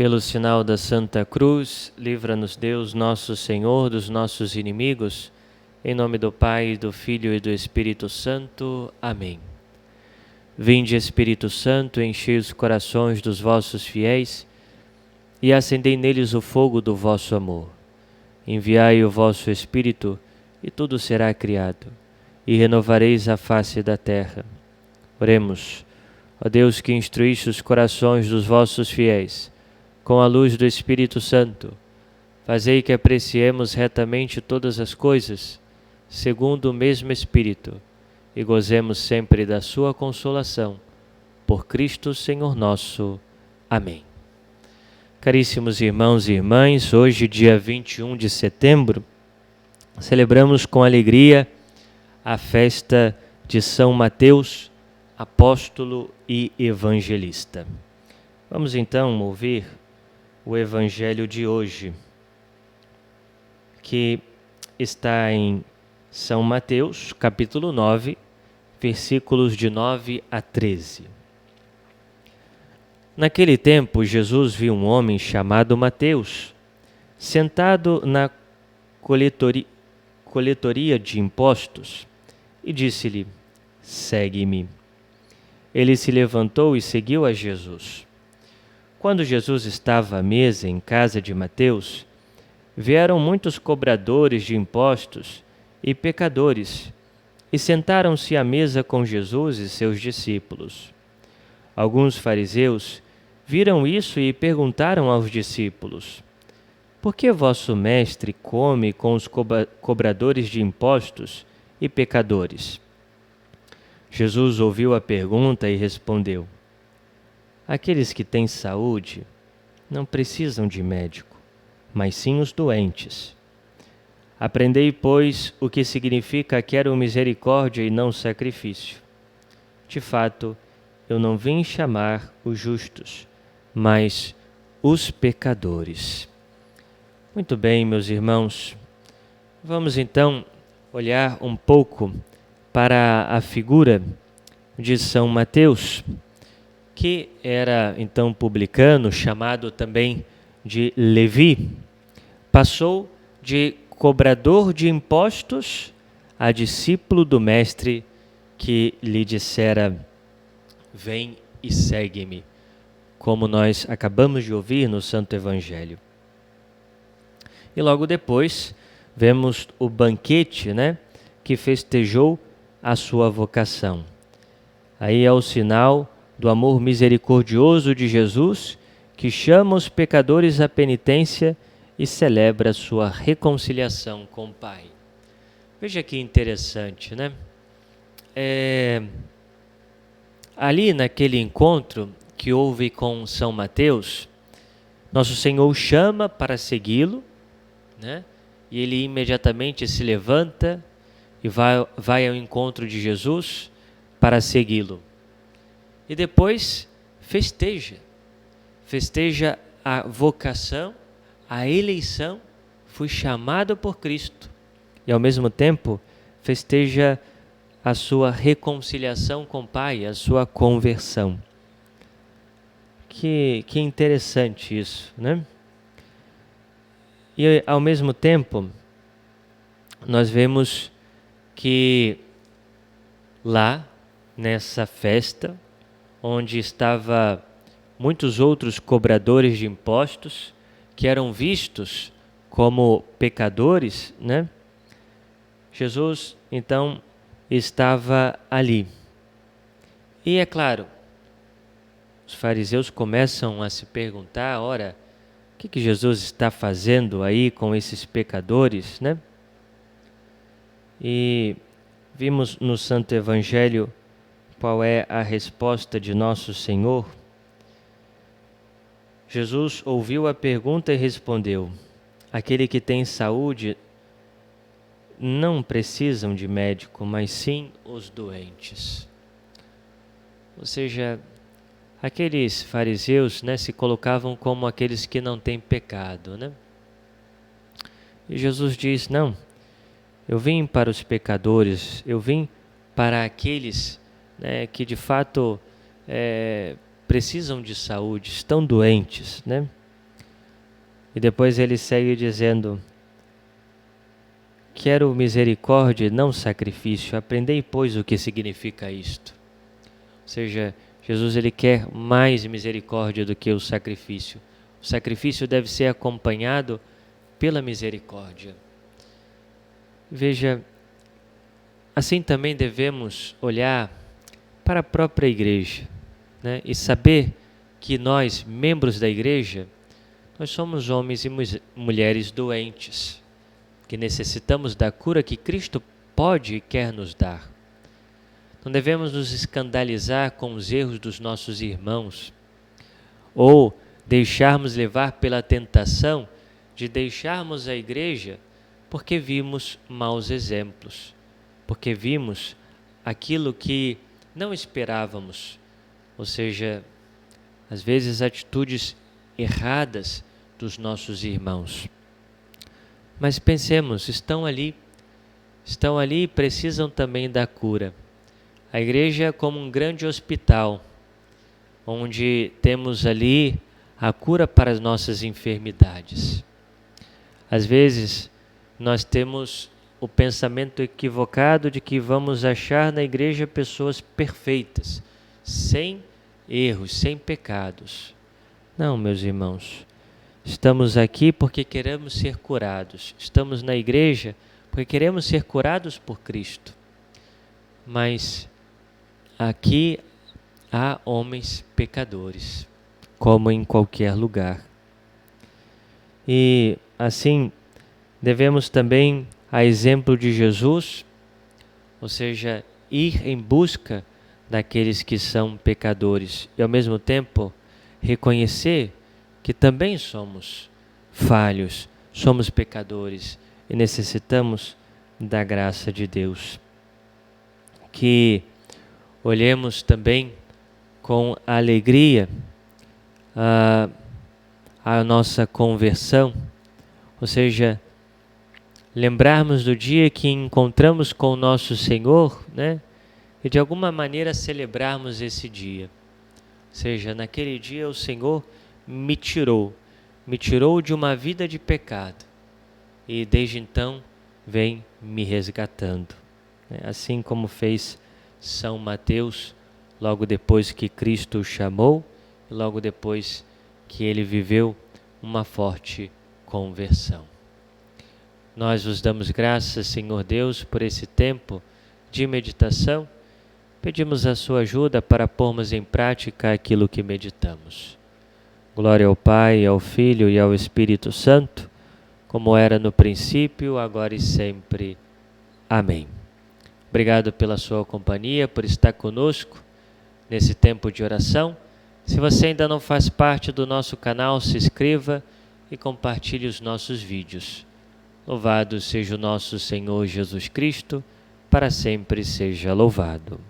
Pelo sinal da Santa Cruz, livra-nos Deus, nosso Senhor, dos nossos inimigos. Em nome do Pai, do Filho e do Espírito Santo. Amém. Vinde, Espírito Santo, enchei os corações dos vossos fiéis e acendei neles o fogo do vosso amor. Enviai o vosso Espírito e tudo será criado, e renovareis a face da terra. Oremos. Ó Deus, que instruíste os corações dos vossos fiéis com a luz do Espírito Santo, fazei que apreciemos retamente todas as coisas, segundo o mesmo Espírito, e gozemos sempre da sua consolação. Por Cristo Senhor nosso. Amém. Caríssimos irmãos e irmãs, hoje, dia 21 de setembro, celebramos com alegria a festa de São Mateus, apóstolo e evangelista. Vamos então ouvir o Evangelho de hoje, que está em São Mateus, capítulo 9, versículos de 9 a 13. Naquele tempo, Jesus viu um homem chamado Mateus, sentado na coletoria de impostos, e disse-lhe: "Segue-me." Ele se levantou e seguiu a Jesus. Quando Jesus estava à mesa em casa de Mateus, vieram muitos cobradores de impostos e pecadores, e sentaram-se à mesa com Jesus e seus discípulos. Alguns fariseus viram isso e perguntaram aos discípulos: "Por que vosso mestre come com os cobradores de impostos e pecadores?" Jesus ouviu a pergunta e respondeu: "Aqueles que têm saúde não precisam de médico, mas sim os doentes. Aprendei, pois, o que significa quero misericórdia e não sacrifício. De fato, eu não vim chamar os justos, mas os pecadores." Muito bem, meus irmãos. Vamos então olhar um pouco para a figura de São Mateus, que era então publicano, chamado também de Levi. Passou de cobrador de impostos a discípulo do mestre que lhe dissera: "Vem e segue-me", como nós acabamos de ouvir no Santo Evangelho. E logo depois vemos o banquete, que festejou a sua vocação. Aí é o sinal do amor misericordioso de Jesus, que chama os pecadores à penitência e celebra a sua reconciliação com o Pai. Veja que interessante, Ali naquele encontro que houve com São Mateus, Nosso Senhor o chama para segui-lo, e ele imediatamente se levanta e vai ao encontro de Jesus para segui-lo. E depois festeja a vocação, a eleição, fui chamado por Cristo. E ao mesmo tempo festeja a sua reconciliação com o Pai, a sua conversão. Que interessante isso, E ao mesmo tempo nós vemos que lá nessa festa, onde estava muitos outros cobradores de impostos, que eram vistos como pecadores, Jesus, então, estava ali. E é claro, os fariseus começam a se perguntar: ora, o que Jesus está fazendo aí com esses pecadores, E vimos no Santo Evangelho qual é a resposta de Nosso Senhor. Jesus ouviu a pergunta e respondeu: aquele que tem saúde não precisam de médico, mas sim os doentes. Ou seja, aqueles fariseus se colocavam como aqueles que não têm pecado. E Jesus diz: não, eu vim para os pecadores, eu vim para aqueles que de fato precisam de saúde, estão doentes, E depois ele segue dizendo: quero misericórdia e não sacrifício. Aprendei, pois, o que significa isto. Ou seja, Jesus ele quer mais misericórdia do que o sacrifício. O sacrifício deve ser acompanhado pela misericórdia. Veja, assim também devemos olhar para a própria igreja, né? E saber que nós, membros da igreja, nós somos homens e mulheres doentes, que necessitamos da cura que Cristo pode e quer nos dar. Não devemos nos escandalizar com os erros dos nossos irmãos, ou deixarmos levar pela tentação de deixarmos a igreja porque vimos maus exemplos, porque vimos aquilo que não esperávamos, ou seja, às vezes atitudes erradas dos nossos irmãos. Mas pensemos, estão ali e precisam também da cura. A igreja é como um grande hospital, onde temos ali a cura para as nossas enfermidades. Às vezes, nós temos o pensamento equivocado de que vamos achar na igreja pessoas perfeitas, sem erros, sem pecados. Não, meus irmãos. Estamos aqui porque queremos ser curados. Estamos na igreja porque queremos ser curados por Cristo. Mas aqui há homens pecadores, como em qualquer lugar. E assim, devemos também, a exemplo de Jesus, ou seja, ir em busca daqueles que são pecadores e ao mesmo tempo reconhecer que também somos falhos, somos pecadores e necessitamos da graça de Deus. Que olhemos também com alegria a nossa conversão, ou seja, lembrarmos do dia que encontramos com o nosso Senhor, né? E de alguma maneira celebrarmos esse dia. Ou seja, naquele dia o Senhor me tirou de uma vida de pecado e desde então vem me resgatando. Assim como fez São Mateus, logo depois que Cristo o chamou, e logo depois que ele viveu uma forte conversão. Nós vos damos graças, Senhor Deus, por esse tempo de meditação. Pedimos a sua ajuda para pormos em prática aquilo que meditamos. Glória ao Pai, ao Filho e ao Espírito Santo, como era no princípio, agora e sempre. Amém. Obrigado pela sua companhia, por estar conosco nesse tempo de oração. Se você ainda não faz parte do nosso canal, se inscreva e compartilhe os nossos vídeos. Louvado seja o nosso Senhor Jesus Cristo, para sempre seja louvado.